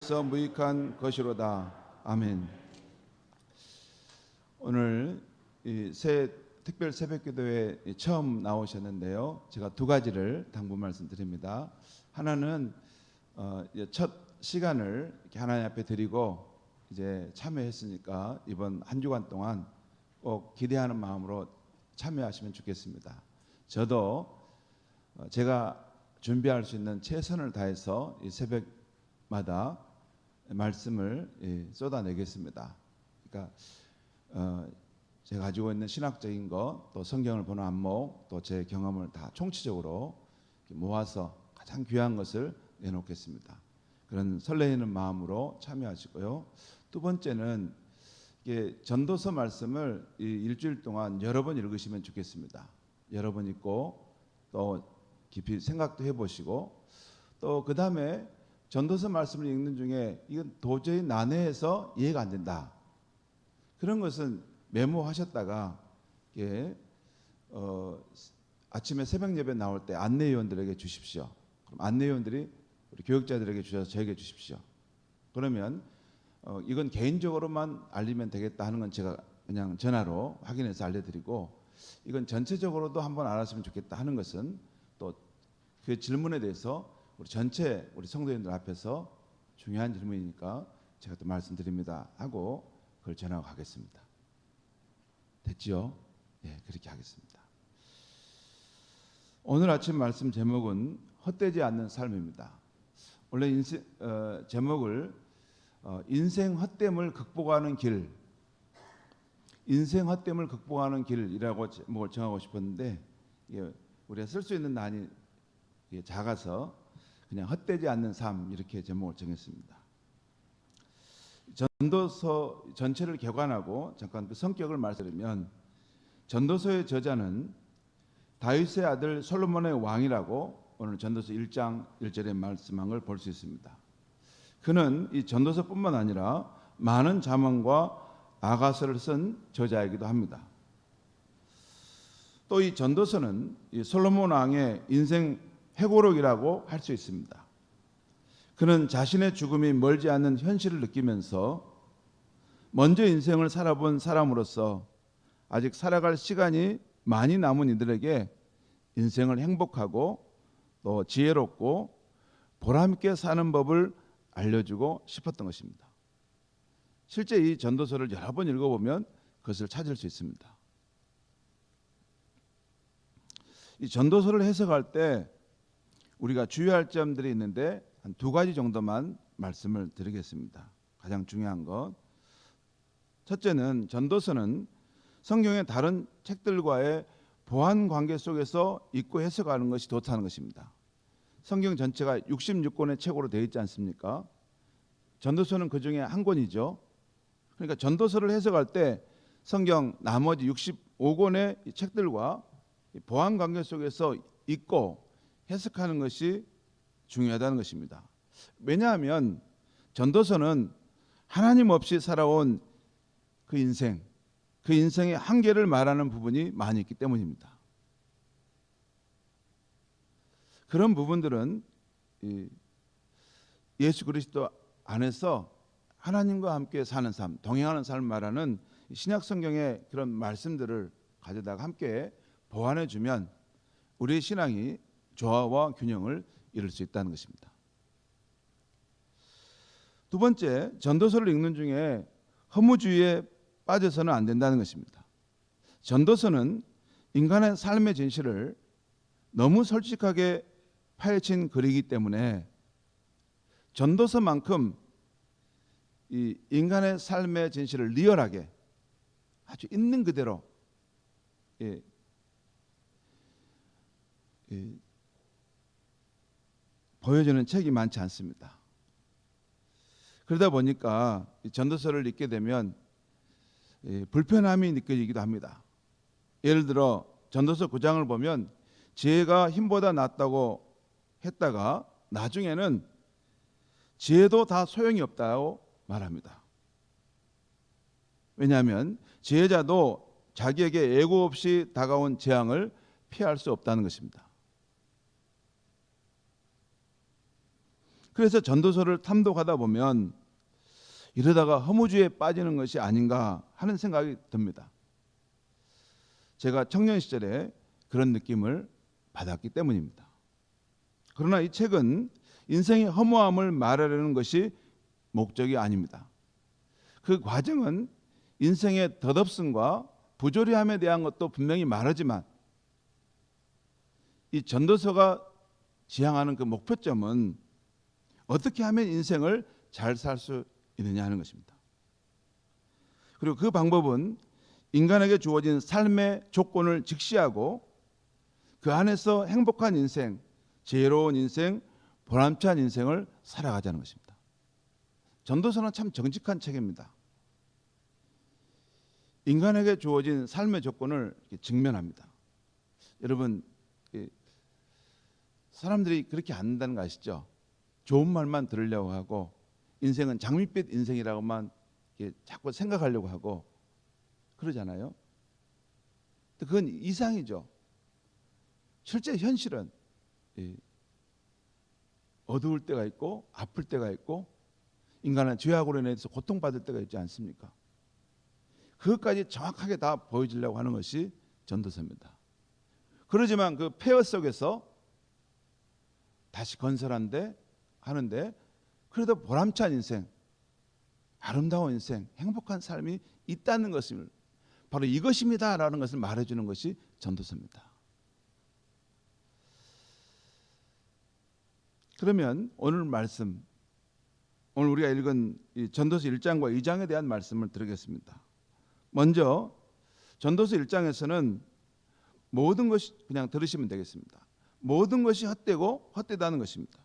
하나님께서 무익한 것이로다. 아멘. 오늘 새 특별 새벽기도에 처음 나오셨는데요. 제가 두 가지를 당부 말씀드립니다. 하나는 첫 시간을 이렇게 하나님 앞에 드리고 이제 참여했으니까 이번 한 주간 동안 꼭 기대하는 마음으로 참여하시면 좋겠습니다. 저도 제가 준비할 수 있는 최선을 다해서 이 새벽마다 말씀을 쏟아내겠습니다. 그러니까 제가 가지고 있는 신학적인 것, 또 성경을 보는 안목, 또 제 경험을 다 총체적으로 모아서 가장 귀한 것을 내놓겠습니다. 그런 설레이는 마음으로 참여하시고요. 두 번째는 전도서 말씀을 일주일 동안 여러 번 읽으시면 좋겠습니다. 여러 번 읽고 또 깊이 생각도 해보시고, 또 그 다음에 전도서 말씀을 읽는 중에 이건 도저히 난해해서 이해가 안 된다, 그런 것은 메모하셨다가 아침에 새벽 예배 나올 때 안내위원들에게 주십시오. 그럼 안내위원들이 우리 교육자들에게 주셔서 저에게 주십시오. 그러면 이건 개인적으로만 알리면 되겠다 하는 건 제가 그냥 전화로 확인해서 알려드리고, 이건 전체적으로도 한번 알았으면 좋겠다 하는 것은 또 그 질문에 대해서 우리 성도님들 앞에서 중요한 질문이니까 제가 또 말씀드립니다 하고 그걸 전하고 가겠습니다. 됐지요? 예, 그렇게 하겠습니다. 오늘 아침 말씀 제목은 헛되지 않는 삶입니다. 원래 제목을 인생 헛됨을 극복하는 길, 인생 헛됨을 극복하는 길이라고 제목을 정하고 싶었는데, 우리가 쓸 수 있는 난이 작아서 그냥 헛되지 않는 삶, 이렇게 제목을 정했습니다. 전도서 전체를 개관하고 잠깐 그 성격을 말씀드리면, 전도서의 저자는 다윗의 아들 솔로몬의 왕이라고 오늘 전도서 1장 1절에 말씀한 걸 볼 수 있습니다. 그는 이 전도서뿐만 아니라 많은 잠언과 아가서를 쓴 저자이기도 합니다. 또 이 전도서는 이 솔로몬 왕의 인생 회고록이라고 할 수 있습니다. 그는 자신의 죽음이 멀지 않는 현실을 느끼면서 먼저 인생을 살아본 사람으로서 아직 살아갈 시간이 많이 남은 이들에게 인생을 행복하고 또 지혜롭고 보람있게 사는 법을 알려주고 싶었던 것입니다. 실제 이 전도서를 여러 번 읽어보면 그것을 찾을 수 있습니다. 이 전도서를 해석할 때 우리가 주의할 점들이 있는데 한 두 가지 정도만 말씀을 드리겠습니다. 가장 중요한 것, 첫째는 전도서는 성경의 다른 책들과의 보완 관계 속에서 읽고 해석하는 것이 좋다는 것입니다. 성경 전체가 66권의 책으로 되어 있지 않습니까? 전도서는 그 중에 한 권이죠. 그러니까 전도서를 해석할 때 성경 나머지 65권의 책들과 보완 관계 속에서 읽고 해석하는 것이 중요하다는 것입니다. 왜냐하면 전도서는 하나님 없이 살아온 그 인생의 한계를 말하는 부분이 많이 있기 때문입니다. 그런 부분들은 예수 그리스도 안에서 하나님과 함께 사는 삶, 동행하는 삶을 말하는 신약 성경의 그런 말씀들을 가져다가 함께 보완해 주면 우리의 신앙이 조화와 균형을 이룰 수 있다는 것입니다. 두 번째, 전도서를 읽는 중에 허무주의에 빠져서는 안 된다는 것입니다. 전도서는 인간의 삶의 진실을 너무 솔직하게 파헤친 글이기 때문에 전도서만큼 이 인간의 삶의 진실을 리얼하게 아주 있는 그대로 보여주는 책이 많지 않습니다. 그러다 보니까 전도서를 읽게 되면 불편함이 느껴지기도 합니다. 예를 들어 전도서 9장을 보면 지혜가 힘보다 낫다고 했다가 나중에는 지혜도 다 소용이 없다고 말합니다. 왜냐하면 지혜자도 자기에게 예고 없이 다가온 재앙을 피할 수 없다는 것입니다. 그래서 전도서를 탐독하다 보면 이러다가 허무주의에 빠지는 것이 아닌가 하는 생각이 듭니다. 제가 청년 시절에 그런 느낌을 받았기 때문입니다. 그러나 이 책은 인생의 허무함을 말하려는 것이 목적이 아닙니다. 그 과정은 인생의 덧없음과 부조리함에 대한 것도 분명히 말하지만 이 전도서가 지향하는 그 목표점은 어떻게 하면 인생을 잘 살 수 있느냐 하는 것입니다. 그리고 그 방법은 인간에게 주어진 삶의 조건을 직시하고 그 안에서 행복한 인생, 지혜로운 인생, 보람찬 인생을 살아가자는 것입니다. 전도서는 참 정직한 책입니다. 인간에게 주어진 삶의 조건을 직면합니다. 여러분, 사람들이 그렇게 안 한다는 거 아시죠? 좋은 말만 들으려고 하고 인생은 장밋빛 인생이라고만 자꾸 생각하려고 하고 그러잖아요. 그건 이상이죠. 실제 현실은 어두울 때가 있고 아플 때가 있고 인간은 죄악으로 인해서 고통받을 때가 있지 않습니까? 그것까지 정확하게 다 보여주려고 하는 것이 전도서입니다. 그러지만 그 폐허 속에서 다시 건설한데 하는데 그래도 보람찬 인생, 아름다운 인생, 행복한 삶이 있다는 것을 바로 이것입니다라는 것을 말해주는 것이 전도서입니다. 그러면 오늘 말씀, 오늘 우리가 읽은 이 전도서 1장과 2장에 대한 말씀을 드리겠습니다. 먼저 전도서 1장에서는 모든 것이 그냥 들으시면 되겠습니다. 모든 것이 헛되고 헛되다는 것입니다.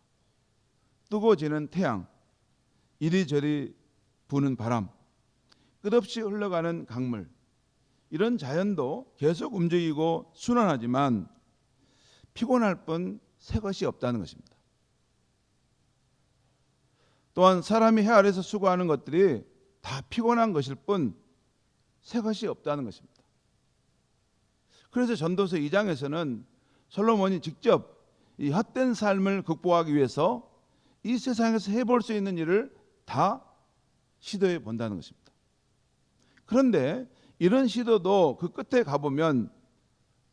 뜨고 지는 태양, 이리저리 부는 바람, 끝없이 흘러가는 강물, 이런 자연도 계속 움직이고 순환하지만 피곤할 뿐 새 것이 없다는 것입니다. 또한 사람이 해 아래서 수고하는 것들이 다 피곤한 것일 뿐 새 것이 없다는 것입니다. 그래서 전도서 2장에서는 솔로몬이 직접 이 헛된 삶을 극복하기 위해서 이 세상에서 해볼 수 있는 일을 다 시도해 본다는 것입니다. 그런데 이런 시도도 그 끝에 가보면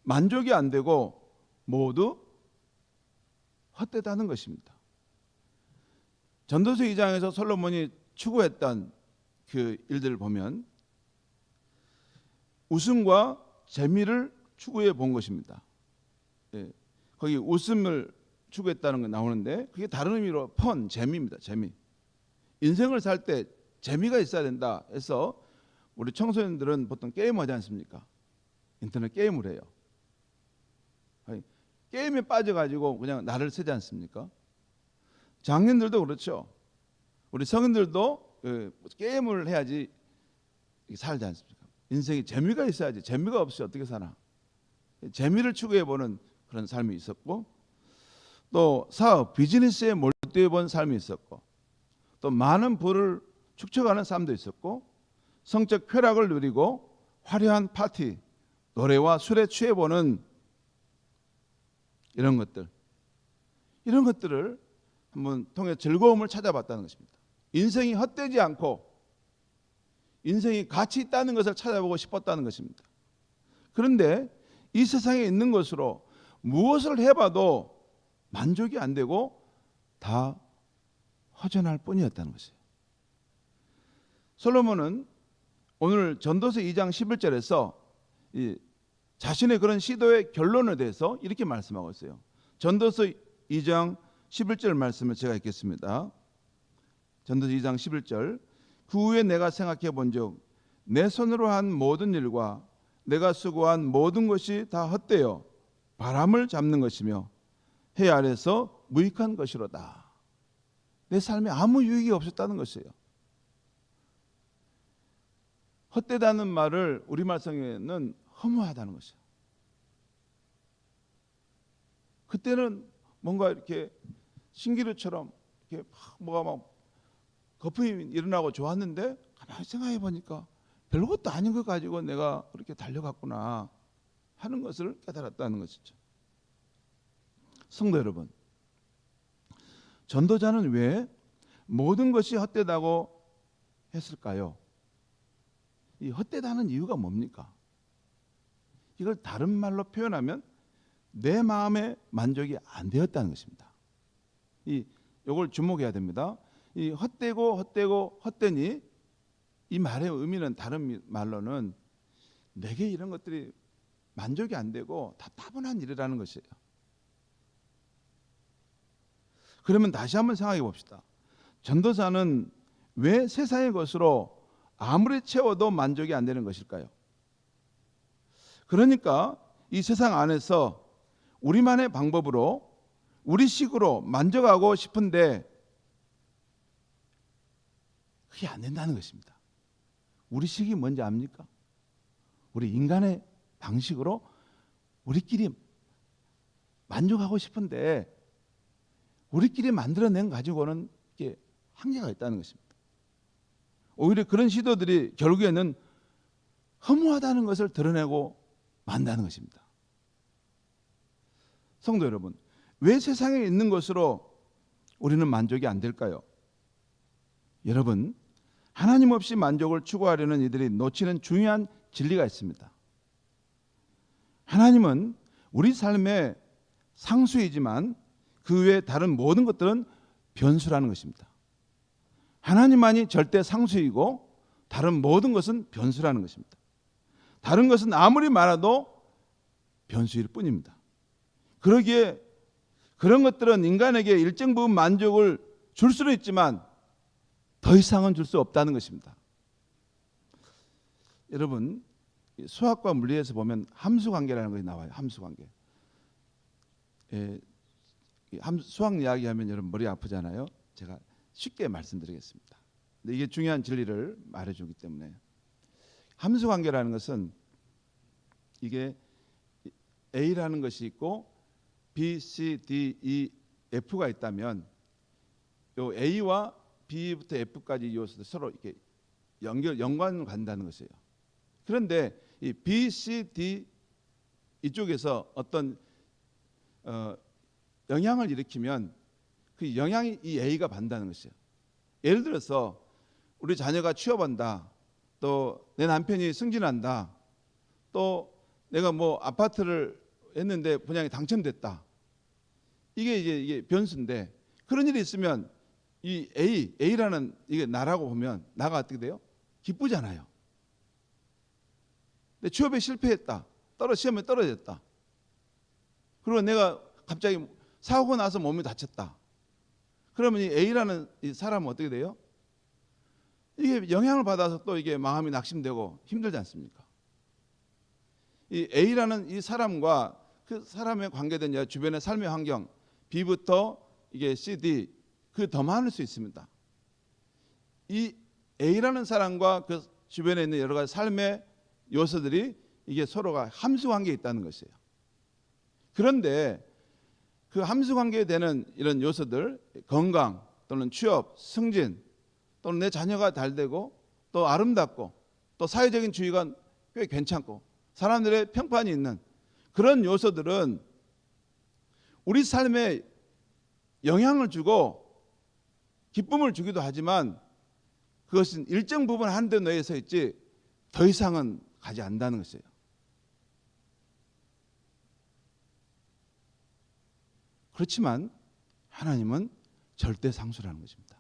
만족이 안 되고 모두 헛되다는 것입니다. 전도서 2장에서 솔로몬이 추구했던 그 일들을 보면 웃음과 재미를 추구해 본 것입니다. 거기 웃음을 추구했다는 거 나오는데 그게 다른 의미로 펀, 재미입니다. 재미. 인생을 살 때 재미가 있어야 된다 해서 우리 청소년들은 보통 게임하지 않습니까? 인터넷 게임을 해요. 게임에 빠져가지고 그냥 날을 새지 않습니까? 장년들도 그렇죠. 우리 성인들도 게임을 해야지 살지 않습니까? 인생에 재미가 있어야지. 재미가 없이 어떻게 사나? 재미를 추구해보는 그런 삶이 있었고 또 사업, 비즈니스에 몰두해본 삶이 있었고 또 많은 부를 축적하는 삶도 있었고 성적 쾌락을 누리고 화려한 파티, 노래와 술에 취해보는 이런 것들을 한번 통해 즐거움을 찾아봤다는 것입니다. 인생이 헛되지 않고 인생이 가치 있다는 것을 찾아보고 싶었다는 것입니다. 그런데 이 세상에 있는 것으로 무엇을 해봐도 만족이 안 되고 다 허전할 뿐이었다는 것이에요. 솔로몬은 오늘 전도서 2장 11절에서 자신의 그런 시도의 결론에 대해서 이렇게 말씀하고 있어요. 전도서 2장 11절 말씀을 제가 읽겠습니다. 전도서 2장 11절. 그 후에 내가 생각해 본즉 내 손으로 한 모든 일과 내가 수고한 모든 것이 다 헛되어 바람을 잡는 것이며 해 아래서 무익한 것이로다. 내 삶에 아무 유익이 없었다는 것이에요. 헛되다는 말을 우리말성에는 허무하다는 것이에요. 그때는 뭔가 이렇게 신기루처럼 이렇게 뭐가 막 거품이 일어나고 좋았는데 가만히 생각해 보니까 별것도 아닌 것 가지고 내가 그렇게 달려갔구나 하는 것을 깨달았다는 것이죠. 성도 여러분, 전도자는 왜 모든 것이 헛되다고 했을까요? 이 헛되다는 이유가 뭡니까? 이걸 다른 말로 표현하면 내 마음의 만족이 안 되었다는 것입니다. 이걸 주목해야 됩니다. 이 헛되고 헛되니, 이 말의 의미는 다른 말로는 내게 이런 것들이 만족이 안 되고 답답한 일이라는 것이에요. 그러면 다시 한번 생각해 봅시다. 전도사는 왜 세상의 것으로 아무리 채워도 만족이 안 되는 것일까요? 그러니까 이 세상 안에서 우리만의 방법으로 우리식으로 만족하고 싶은데 그게 안 된다는 것입니다. 우리식이 뭔지 압니까? 우리 인간의 방식으로 우리끼리 만족하고 싶은데 우리끼리 만들어낸 가지고는 이게 한계가 있다는 것입니다. 오히려 그런 시도들이 결국에는 허무하다는 것을 드러내고 만다는 것입니다. 성도 여러분, 왜 세상에 있는 것으로 우리는 만족이 안 될까요? 여러분, 하나님 없이 만족을 추구하려는 이들이 놓치는 중요한 진리가 있습니다. 하나님은 우리 삶의 상수이지만 그 외에 다른 모든 것들은 변수라는 것입니다. 하나님만이 절대 상수이고 다른 모든 것은 변수라는 것입니다. 다른 것은 아무리 많아도 변수일 뿐입니다. 그러기에 그런 것들은 인간에게 일정 부분 만족을 줄 수는 있지만 더 이상은 줄 수 없다는 것입니다. 여러분, 수학과 물리에서 보면 함수관계라는 것이 나와요. 함수관계. 수학 이야기하면 여러분 머리 아프잖아요. 제가 쉽게 말씀드리겠습니다. 근데 이게 중요한 진리를 말해주기 때문에, 함수관계라는 것은 이게 A라는 것이 있고 B, C, D, E, F가 있다면 요 A와 B부터 F까지 요소들 서로 이렇게 연관을 간다는 것이에요. 그런데 이 B, C, D 이쪽에서 어떤 영향을 일으키면 그 영향이 이 A가 받는다는 것이에요. 예를 들어서 우리 자녀가 취업한다, 또 내 남편이 승진한다, 또 내가 뭐 아파트를 했는데 분양이 당첨됐다. 이게 변수인데, 그런 일이 있으면 이 A라는 이게 나라고 보면 나가 어떻게 돼요? 기쁘잖아요. 내 취업에 실패했다, 시험에 떨어졌다. 그리고 내가 갑자기 사고 나서 몸이 다쳤다. 그러면 이 A라는 이 사람은 어떻게 돼요? 이게 영향을 받아서 또 이게 마음이 낙심되고 힘들지 않습니까? 이 A라는 이 사람과 그 사람에 관계된 주변의 삶의 환경, B부터 이게 C, D, 그 더 많을 수 있습니다. 이 A라는 사람과 그 주변에 있는 여러 가지 삶의 요소들이 이게 서로가 함수 관계에 있다는 것이에요. 그런데 그 함수 관계에 되는 이런 요소들, 건강 또는 취업, 승진, 또는 내 자녀가 잘 되고 또 아름답고 또 사회적인 지위가 꽤 괜찮고 사람들의 평판이 있는 그런 요소들은 우리 삶에 영향을 주고 기쁨을 주기도 하지만 그것은 일정 부분 한도 내에서 있지 더 이상은 가지 않는다는 것이에요. 그렇지만 하나님은 절대 상수라는 것입니다.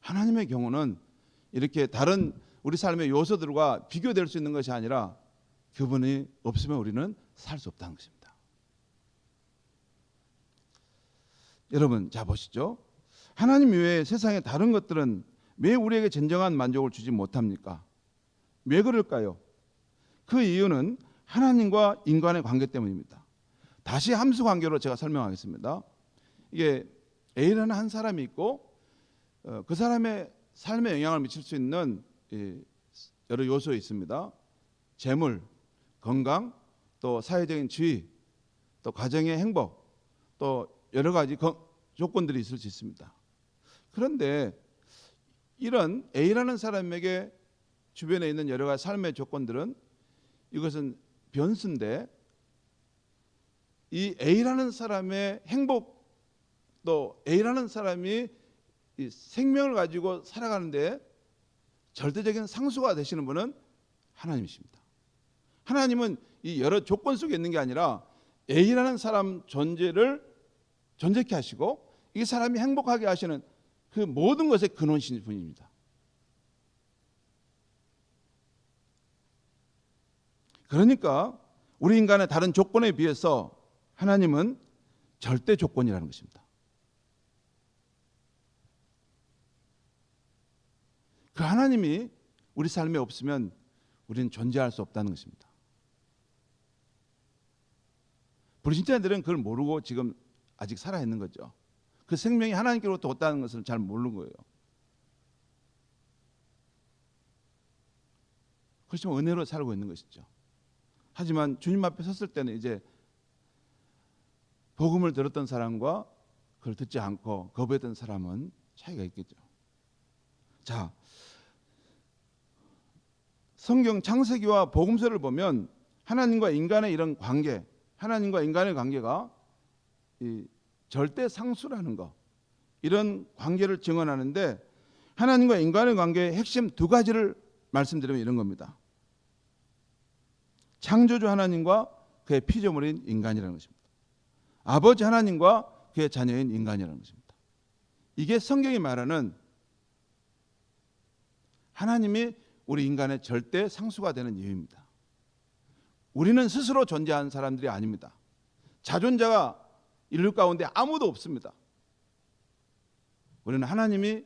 하나님의 경우는 이렇게 다른 우리 삶의 요소들과 비교될 수 있는 것이 아니라 그분이 없으면 우리는 살 수 없다는 것입니다. 여러분, 자 보시죠. 하나님 외에 세상의 다른 것들은 왜 우리에게 진정한 만족을 주지 못합니까? 왜 그럴까요? 그 이유는 하나님과 인간의 관계 때문입니다. 다시 함수 관계로 제가 설명하겠습니다. 이게 A라는 한 사람이 있고 그 사람의 삶에 영향을 미칠 수 있는 여러 요소가 있습니다. 재물, 건강, 또 사회적인 지위, 또 가정의 행복, 또 여러 가지 조건들이 있을 수 있습니다. 그런데 이런 A라는 사람에게 주변에 있는 여러 가지 삶의 조건들은 이것은 변수인데, 이 A라는 사람의 행복 또 A라는 사람이 이 생명을 가지고 살아가는데 절대적인 상수가 되시는 분은 하나님이십니다. 하나님은 이 여러 조건 속에 있는 게 아니라 A라는 사람 존재를 존재케 하시고 이 사람이 행복하게 하시는 그 모든 것의 근원이신 분입니다. 그러니까 우리 인간의 다른 조건에 비해서 하나님은 절대 조건이라는 것입니다. 그 하나님이 우리 삶에 없으면 우리는 존재할 수 없다는 것입니다. 불신자들은 그걸 모르고 지금 아직 살아있는 거죠. 그 생명이 하나님께로부터 왔다는 것을 잘 모르는 거예요. 그렇지만 은혜로 살고 있는 것이죠. 하지만 주님 앞에 섰을 때는 이제 복음을 들었던 사람과 그걸 듣지 않고 거부했던 사람은 차이가 있겠죠. 자, 성경 창세기와 복음서를 보면 하나님과 인간의 이런 관계, 하나님과 인간의 관계가 이 절대 상수라는 거, 이런 관계를 증언하는데 하나님과 인간의 관계의 핵심 두 가지를 말씀드리면 이런 겁니다. 창조주 하나님과 그의 피조물인 인간이라는 것입니다. 아버지 하나님과 그의 자녀인 인간이라는 것입니다. 이게 성경이 말하는 하나님이 우리 인간의 절대 상수가 되는 이유입니다. 우리는 스스로 존재하는 사람들이 아닙니다. 자존자가 인류 가운데 아무도 없습니다. 우리는 하나님이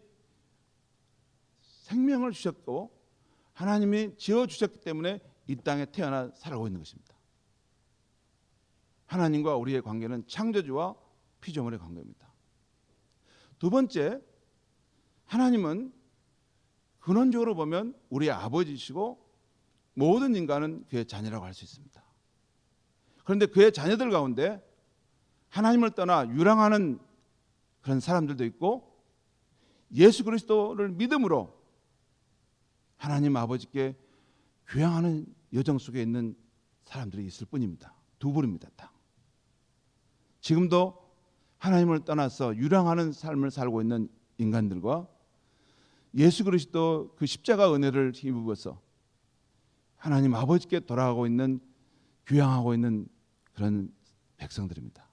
생명을 주셨고 하나님이 지어주셨기 때문에 이 땅에 태어나 살아오고 있는 것입니다. 하나님과 우리의 관계는 창조주와 피조물의 관계입니다. 두 번째, 하나님은 근원적으로 보면 우리의 아버지이시고 모든 인간은 그의 자녀라고 할 수 있습니다. 그런데 그의 자녀들 가운데 하나님을 떠나 유랑하는 그런 사람들도 있고 예수 그리스도를 믿음으로 하나님 아버지께 교양하는 여정 속에 있는 사람들이 있을 뿐입니다. 두 부류입니다. 다. 지금도 하나님을 떠나서 유랑하는 삶을 살고 있는 인간들과 예수 그리스도 그 십자가 은혜를 힘입어서 하나님 아버지께 돌아가고 있는 귀향하고 있는 그런 백성들입니다.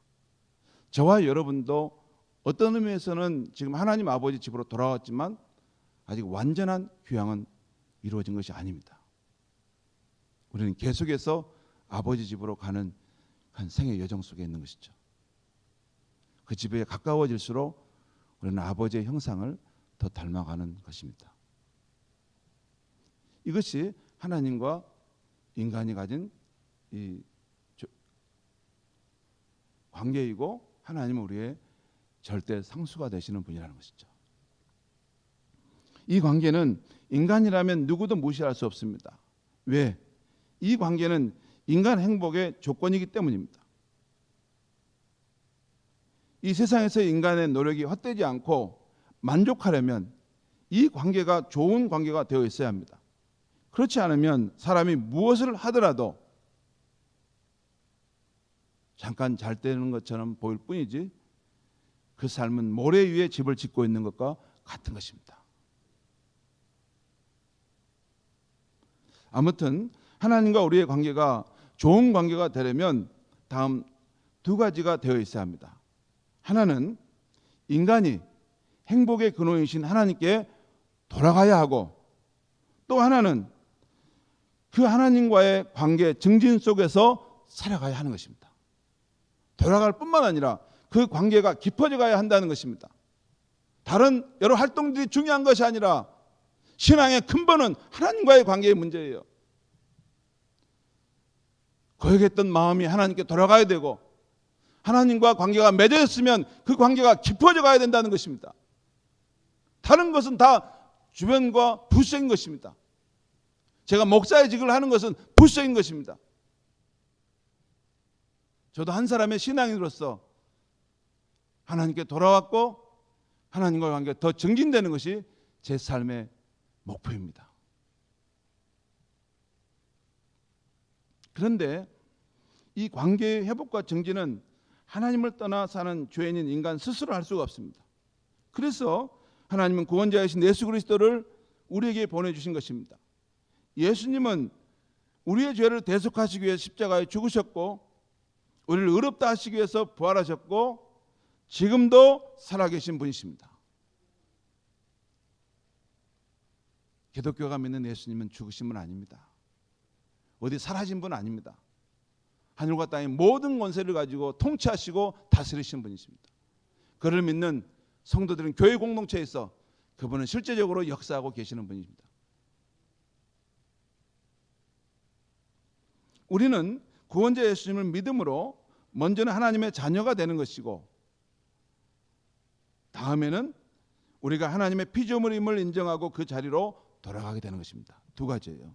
저와 여러분도 어떤 의미에서는 지금 하나님 아버지 집으로 돌아왔지만 아직 완전한 귀향은 이루어진 것이 아닙니다. 우리는 계속해서 아버지 집으로 가는 한 생의 여정 속에 있는 것이죠. 그 집에 가까워질수록 우리는 아버지의 형상을 더 닮아가는 것입니다. 이것이 하나님과 인간이 가진 이 관계이고 하나님은 우리의 절대 상수가 되시는 분이라는 것이죠. 이 관계는 인간이라면 누구도 무시할 수 없습니다. 왜? 이 관계는 인간 행복의 조건이기 때문입니다. 이 세상에서 인간의 노력이 헛되지 않고 만족하려면 이 관계가 좋은 관계가 되어 있어야 합니다. 그렇지 않으면 사람이 무엇을 하더라도 잠깐 잘 되는 것처럼 보일 뿐이지 그 삶은 모래 위에 집을 짓고 있는 것과 같은 것입니다. 아무튼 하나님과 우리의 관계가 좋은 관계가 되려면 다음 두 가지가 되어 있어야 합니다. 하나는 인간이 행복의 근원이신 하나님께 돌아가야 하고 또 하나는 그 하나님과의 관계 증진 속에서 살아가야 하는 것입니다. 돌아갈 뿐만 아니라 그 관계가 깊어져 가야 한다는 것입니다. 다른 여러 활동들이 중요한 것이 아니라 신앙의 근본은 하나님과의 관계의 문제예요. 고역했던 마음이 하나님께 돌아가야 되고 하나님과 관계가 맺어졌으면 그 관계가 깊어져 가야 된다는 것입니다. 다른 것은 다 주변과 부수적인 것입니다. 제가 목사의 직을 하는 것은 부수적인 것입니다. 저도 한 사람의 신앙인으로서 하나님께 돌아왔고 하나님과의 관계가 더 증진되는 것이 제 삶의 목표입니다. 그런데 이 관계의 회복과 증진은 하나님을 떠나 사는 죄인인 인간 스스로 할 수가 없습니다. 그래서 하나님은 구원자이신 예수 그리스도를 우리에게 보내주신 것입니다. 예수님은 우리의 죄를 대속하시기 위해 십자가에 죽으셨고 우리를 의롭다 하시기 위해서 부활하셨고 지금도 살아계신 분이십니다. 기독교가 믿는 예수님은 죽으신 분 아닙니다. 어디 사라진 분 아닙니다. 하늘과 땅의 모든 권세를 가지고 통치하시고 다스리신 분이십니다. 그를 믿는 성도들은 교회 공동체에서 그분은 실제적으로 역사하고 계시는 분입니다. 우리는 구원자 예수님을 믿음으로 먼저는 하나님의 자녀가 되는 것이고 다음에는 우리가 하나님의 피조물임을 인정하고 그 자리로 돌아가게 되는 것입니다. 두 가지예요.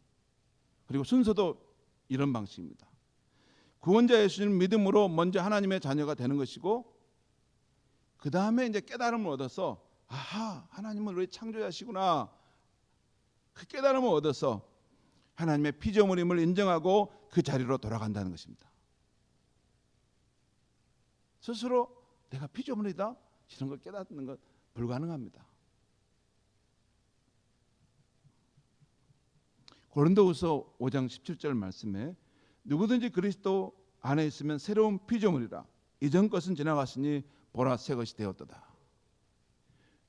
그리고 순서도 이런 방식입니다. 구원자 예수님을 믿음으로 먼저 하나님의 자녀가 되는 것이고 그 다음에 이제 깨달음을 얻어서 아하, 하나님은 우리 창조자시구나. 그 깨달음을 얻어서 하나님의 피조물임을 인정하고 그 자리로 돌아간다는 것입니다. 스스로 내가 피조물이다 이런 걸 깨닫는 건 불가능합니다. 고린도후서 5장 17절 말씀에 누구든지 그리스도 안에 있으면 새로운 피조물이라 이전 것은 지나갔으니 보라 새 것이 되었도다.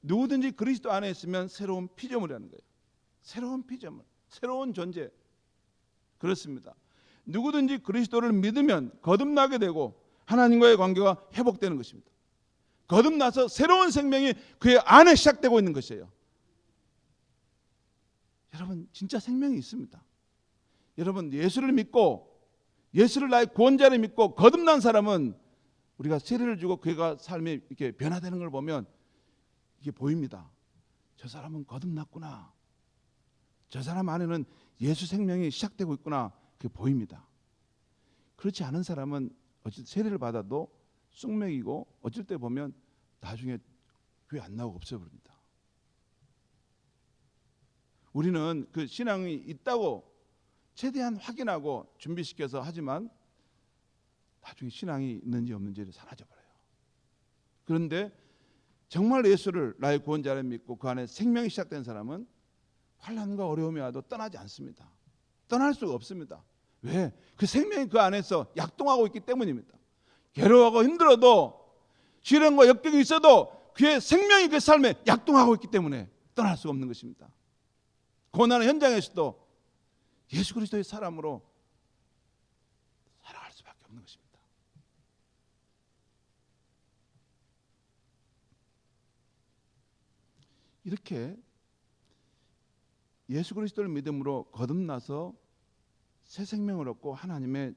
누구든지 그리스도 안에 있으면 새로운 피조물이라는 거예요. 새로운 피조물, 새로운 존재. 그렇습니다. 누구든지 그리스도를 믿으면 거듭나게 되고 하나님과의 관계가 회복되는 것입니다. 거듭나서 새로운 생명이 그의 안에 시작되고 있는 것이에요. 여러분 진짜 생명이 있습니다. 여러분 예수를 믿고 예수를 나의 구원자를 믿고 거듭난 사람은 우리가 세례를 주고 그가 삶이 이렇게 변화되는 걸 보면 이게 보입니다. 저 사람은 거듭났구나. 저 사람 안에는 예수 생명이 시작되고 있구나. 그게 보입니다. 그렇지 않은 사람은 어쨌든 세례를 받아도 쑥맥이고 어쩔 때 보면 나중에 교회 안 나오고 없어버립니다. 우리는 그 신앙이 있다고 최대한 확인하고 준비시켜서 하지만 나중에 신앙이 있는지 없는지를 사라져버려요. 그런데 정말 예수를 나의 구원자를 믿고 그 안에 생명이 시작된 사람은 환난과 어려움이 와도 떠나지 않습니다. 떠날 수가 없습니다. 왜? 그 생명이 그 안에서 약동하고 있기 때문입니다. 괴로워하고 힘들어도 시련과 역경이 있어도 그의 생명이 그 삶에 약동하고 있기 때문에 떠날 수가 없는 것입니다. 고난의 현장에서도 예수 그리스도의 사람으로 살아갈 수밖에 없는 것입니다. 이렇게 예수 그리스도를 믿음으로 거듭나서 새 생명을 얻고 하나님의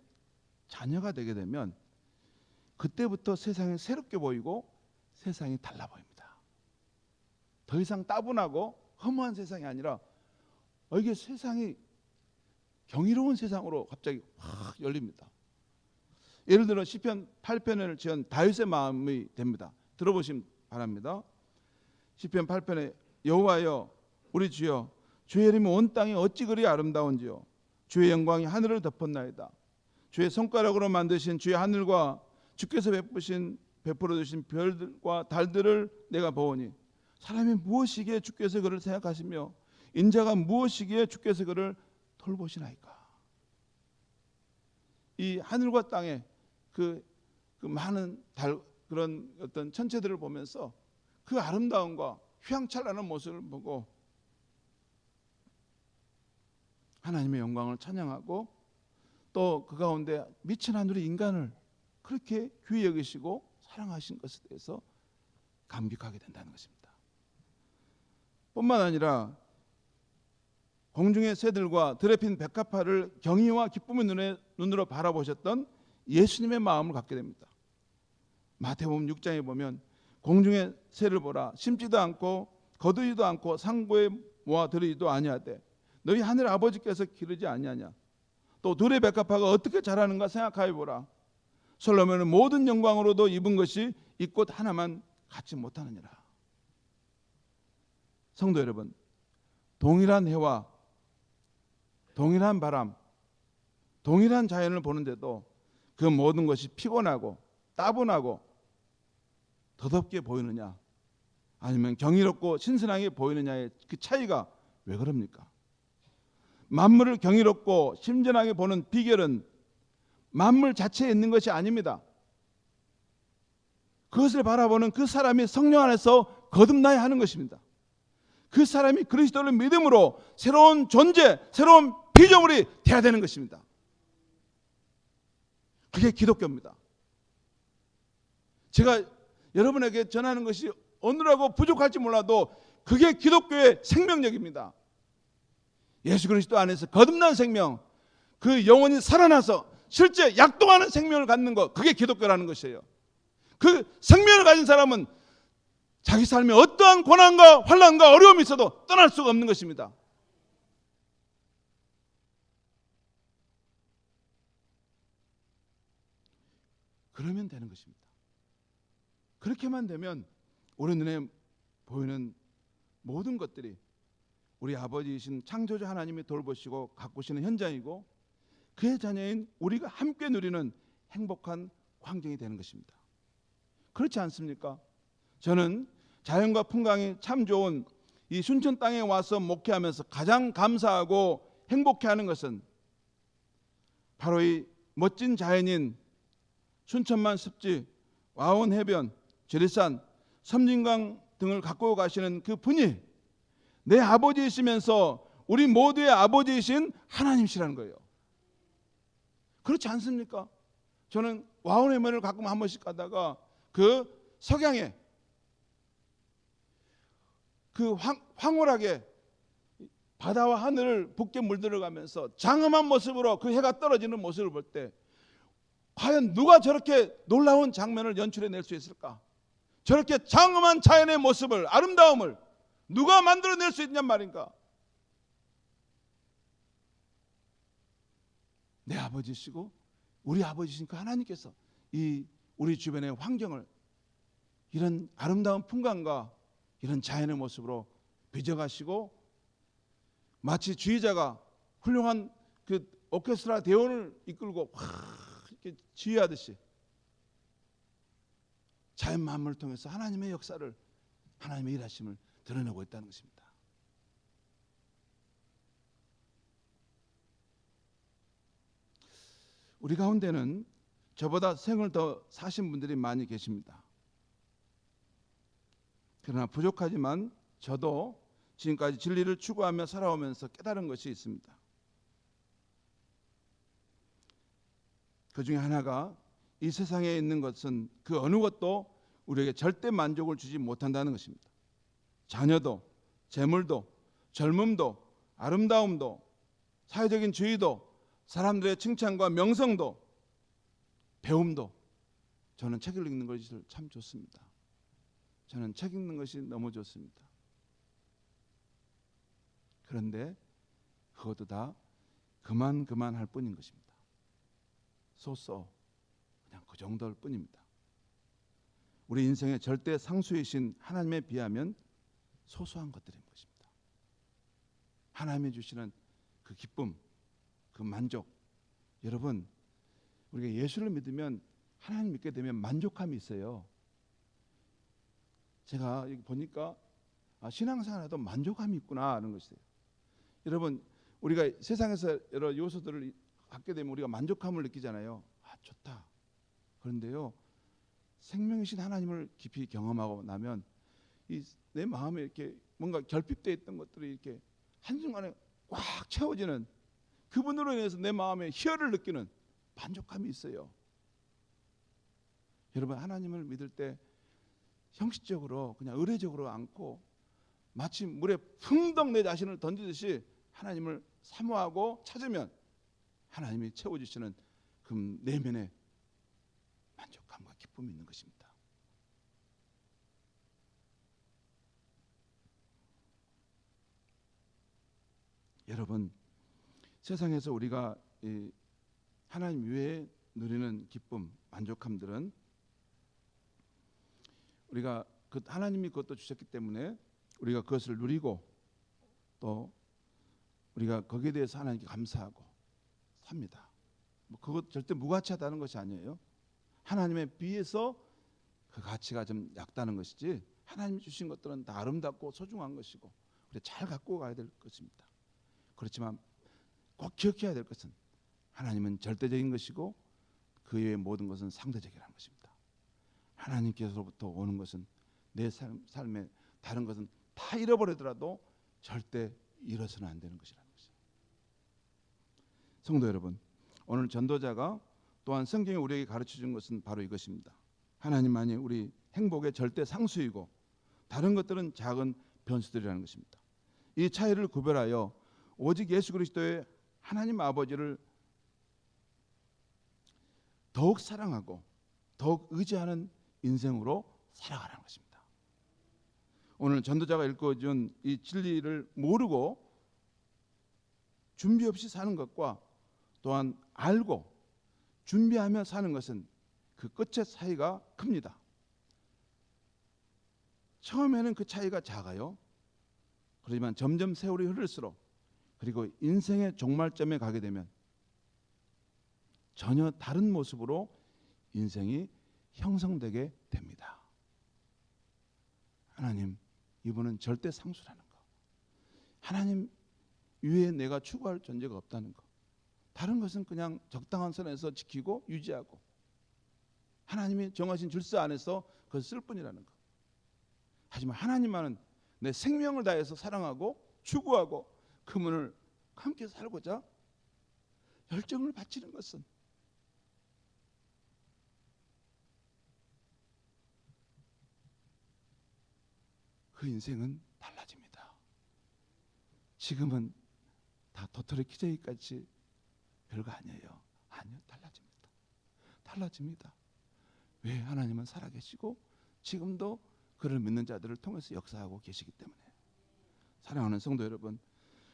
자녀가 되게 되면 그때부터 세상이 새롭게 보이고 세상이 달라 보입니다. 더 이상 따분하고 허무한 세상이 아니라 이게 세상이 경이로운 세상으로 갑자기 확 열립니다. 예를 들어 시편 8편을 지은 다윗의 마음이 됩니다. 들어보시면 바랍니다. 시편 8편에 여호와여 우리 주여 주의 이름이 온 땅에 어찌 그리 아름다운지요 주의 영광이 하늘을 덮었나이다. 주의 손가락으로 만드신 주의 하늘과 주께서 베풀어 주신 별들과 달들을 내가 보오니 사람이 무엇이기에 주께서 그를 생각하시며 인자가 무엇이기에 주께서 그를 돌보시나이까. 이 하늘과 땅에 그 많은 그런 어떤 천체들을 보면서 그 아름다움과 휘황찬란한 모습을 보고 하나님의 영광을 찬양하고 또 그 가운데 미친 하늘의 인간을 그렇게 귀히 여기시고 사랑하신 것에 대해서 감격하게 된다는 것입니다. 뿐만 아니라 공중의 새들과 들에 핀 백합화를 경의와 기쁨의 눈으로 바라보셨던 예수님의 마음을 갖게 됩니다. 마태복음 6장에 보면 공중의 새를 보라 심지도 않고 거두지도 않고 상고에 모아 들이지도 아니하되 너희 하늘 아버지께서 기르지 아니하냐. 또 들의 백합화가 어떻게 자라는가 생각하여 보라. 솔로몬은 모든 영광으로도 입은 것이 이 꽃 하나만 갖지 못하느니라. 성도 여러분, 동일한 해와 동일한 바람, 동일한 자연을 보는데도 그 모든 것이 피곤하고 따분하고 더덥게 보이느냐, 아니면 경이롭고 신선하게 보이느냐의 그 차이가 왜 그럽니까? 만물을 경이롭고 심전하게 보는 비결은 만물 자체에 있는 것이 아닙니다. 그것을 바라보는 그 사람이 성령 안에서 거듭나야 하는 것입니다. 그 사람이 그리스도를 믿음으로 새로운 존재, 새로운 피조물이 되어야 되는 것입니다. 그게 기독교입니다. 제가 여러분에게 전하는 것이 어느라고 부족할지 몰라도 그게 기독교의 생명력입니다. 예수 그리스도 안에서 거듭난 생명, 그 영혼이 살아나서 실제 약동하는 생명을 갖는 것, 그게 기독교라는 것이에요. 그 생명을 가진 사람은 자기 삶에 어떠한 고난과 환난과 어려움이 있어도 떠날 수가 없는 것입니다. 그러면 되는 것입니다. 그렇게만 되면 우리 눈에 보이는 모든 것들이 우리 아버지이신 창조주 하나님이 돌보시고 가꾸시는 현장이고 그의 자녀인 우리가 함께 누리는 행복한 환경이 되는 것입니다. 그렇지 않습니까? 저는 자연과 풍광이 참 좋은 이 순천 땅에 와서 목회하면서 가장 감사하고 행복해하는 것은 바로 이 멋진 자연인 순천만 습지, 와온 해변, 지리산, 섬진강 등을 갖고 가시는 그 분이 내 아버지이시면서 우리 모두의 아버지이신 하나님이시라는 거예요. 그렇지 않습니까? 저는 와온 해변을 가끔 한 번씩 가다가 그 석양에 그 황홀하게 바다와 하늘을 붉게 물들어가면서 장엄한 모습으로 그 해가 떨어지는 모습을 볼 때 과연 누가 저렇게 놀라운 장면을 연출해낼 수 있을까? 저렇게 장엄한 자연의 모습을, 아름다움을 누가 만들어낼 수 있냔 말인가? 내 아버지시고 우리 아버지신 그 하나님께서 이 우리 주변의 환경을 이런 아름다운 풍광과 이런 자연의 모습으로 빚어가시고 마치 지휘자가 훌륭한 그 오케스트라 대원을 이끌고 이렇게 지휘하듯이 자연 만물을 통해서 하나님의 역사를, 하나님의 일하심을 드러내고 있다는 것입니다. 우리 가운데는 저보다 생을 더 사신 분들이 많이 계십니다. 그러나 부족하지만 저도 지금까지 진리를 추구하며 살아오면서 깨달은 것이 있습니다. 그 중에 하나가 이 세상에 있는 것은 그 어느 것도 우리에게 절대 만족을 주지 못한다는 것입니다. 자녀도, 재물도, 젊음도, 아름다움도, 사회적인 지위도, 사람들의 칭찬과 명성도, 배움도. 저는 책을 읽는 것이 참 좋습니다. 저는 책 읽는 것이 너무 좋습니다. 그런데 그것도 다 그만 할 뿐인 것입니다. 소소 그냥 그 정도일 뿐입니다. 우리 인생의 절대 상수이신 하나님에 비하면 소소한 것들인 것입니다. 하나님이 주시는 그 기쁨, 그 만족. 여러분, 우리가 예수를 믿으면, 하나님 믿게 되면 만족함이 있어요. 제가 여기 보니까 신앙생활에도 만족함이 있구나 하는 것이에요. 여러분, 우리가 세상에서 여러 요소들을 갖게 되면 우리가 만족함을 느끼잖아요. 좋다. 그런데요, 생명이신 하나님을 깊이 경험하고 나면 내 마음에 이렇게 뭔가 결핍되어 있던 것들이 이렇게 한순간에 꽉 채워지는, 그분으로 인해서 내 마음에 희열을 느끼는 만족감이 있어요. 여러분, 하나님을 믿을 때 형식적으로 그냥 의례적으로 않고 마치 물에 풍덩 내 자신을 던지듯이 하나님을 사모하고 찾으면 하나님이 채워주시는 그 내면의 만족감과 기쁨이 있는 것입니다. 여러분, 세상에서 우리가 하나님 외에 누리는 기쁨, 만족함들은 우리가 그 하나님이 그것도 주셨기 때문에 우리가 그것을 누리고 또 우리가 거기에 대해서 하나님께 감사하고 삽니다. 그것 절대 무가치하다는 것이 아니에요. 하나님에 비해서 그 가치가 좀 약다는 것이지, 하나님이 주신 것들은 다 아름답고 소중한 것이고 우리 잘 갖고 가야 될 것입니다. 그렇지만 꼭 기억해야 될 것은 하나님은 절대적인 것이고 그 외의 모든 것은 상대적이라는 것입니다. 하나님께서로부터 오는 것은 내 삶에 다른 것은 다 잃어버리더라도 절대 잃어서는 안 되는 것이라는 것이죠. 성도 여러분, 오늘 전도자가 또한 성경이 우리에게 가르쳐준 것은 바로 이것입니다. 하나님만이 우리 행복의 절대 상수이고 다른 것들은 작은 변수들이라는 것입니다. 이 차이를 구별하여 오직 예수 그리스도의 하나님 아버지를 더욱 사랑하고 더욱 의지하는 인생으로 살아가라는 것입니다. 오늘 전도자가 읽어준 이 진리를 모르고 준비 없이 사는 것과 또한 알고 준비하며 사는 것은 그 끝의 차이가 큽니다. 처음에는 그 차이가 작아요. 그렇지만 점점 세월이 흐를수록 그리고 인생의 종말점에 가게 되면 전혀 다른 모습으로 인생이 형성되게 됩니다. 하나님, 이분은 절대 상수라는 거, 하나님 위에 내가 추구할 존재가 없다는 거, 다른 것은 그냥 적당한 선에서 지키고 유지하고 하나님이 정하신 질서 안에서 그것을 쓸 뿐이라는 거. 하지만 하나님만은 내 생명을 다해서 사랑하고 추구하고 그분을 함께 살고자 열정을 바치는 것은 그 인생은 달라집니다. 지금은 다 도토리 키재기같이 별거 아니에요. 아니요, 달라집니다. 달라집니다. 왜? 하나님은 살아계시고 지금도 그를 믿는 자들을 통해서 역사하고 계시기 때문에. 사랑하는 성도 여러분,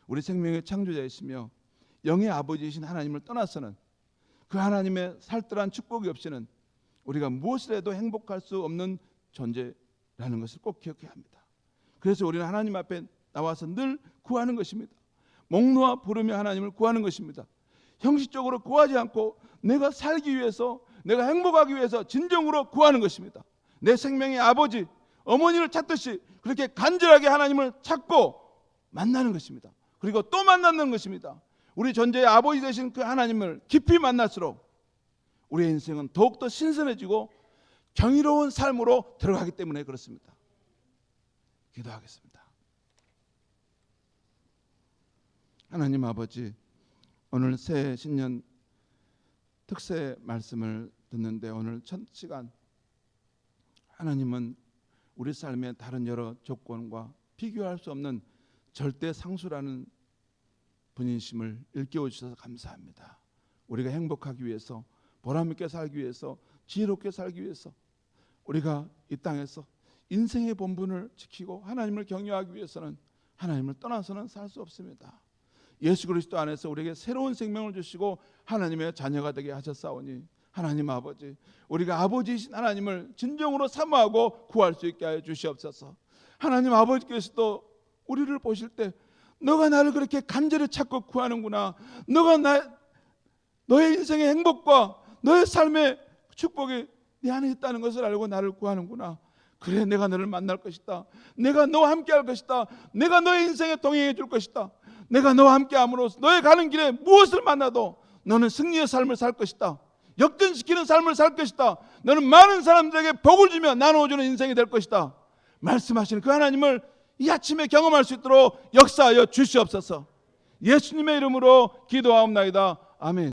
우리 생명의 창조자이시며 영의 아버지이신 하나님을 떠나서는 그 하나님의 살뜰한 축복이 없이는 우리가 무엇을 해도 행복할 수 없는 존재라는 것을 꼭 기억해야 합니다. 그래서 우리는 하나님 앞에 나와서 늘 구하는 것입니다. 목 놓아 부르며 하나님을 구하는 것입니다. 형식적으로 구하지 않고 내가 살기 위해서, 내가 행복하기 위해서 진정으로 구하는 것입니다. 내 생명의 아버지, 어머니를 찾듯이 그렇게 간절하게 하나님을 찾고 만나는 것입니다. 그리고 또 만나는 것입니다. 우리 존재의 아버지 되신 그 하나님을 깊이 만날수록 우리의 인생은 더욱더 신선해지고 경이로운 삶으로 들어가기 때문에 그렇습니다. 기도하겠습니다. 하나님 아버지, 오늘 새 신년 특세 말씀을 듣는데 오늘 첫 시간 하나님은 우리 삶의 다른 여러 조건과 비교할 수 없는 절대 상수라는 분이심을 일깨워 주셔서 감사합니다. 우리가 행복하기 위해서, 보람 있게 살기 위해서, 지혜롭게 살기 위해서 우리가 이 땅에서 인생의 본분을 지키고 하나님을 경외하기 위해서는 하나님을 떠나서는 살 수 없습니다. 예수 그리스도 안에서 우리에게 새로운 생명을 주시고 하나님의 자녀가 되게 하셨사오니 하나님 아버지, 우리가 아버지이신 하나님을 진정으로 사모하고 구할 수 있게 하여 주시옵소서. 하나님 아버지께서도 우리를 보실 때 너가 나를 그렇게 간절히 찾고 구하는구나, 너가 너의 인생의 행복과 너의 삶의 축복이 네 안에 있다는 것을 알고 나를 구하는구나. 그래, 내가 너를 만날 것이다. 내가 너와 함께 할 것이다. 내가 너의 인생에 동행해 줄 것이다. 내가 너와 함께 함으로써 너의 가는 길에 무엇을 만나도 너는 승리의 삶을 살 것이다. 역전시키는 삶을 살 것이다. 너는 많은 사람들에게 복을 주며 나누어주는 인생이 될 것이다. 말씀하시는 그 하나님을 이 아침에 경험할 수 있도록 역사하여 주시옵소서. 예수님의 이름으로 기도하옵나이다. 아멘.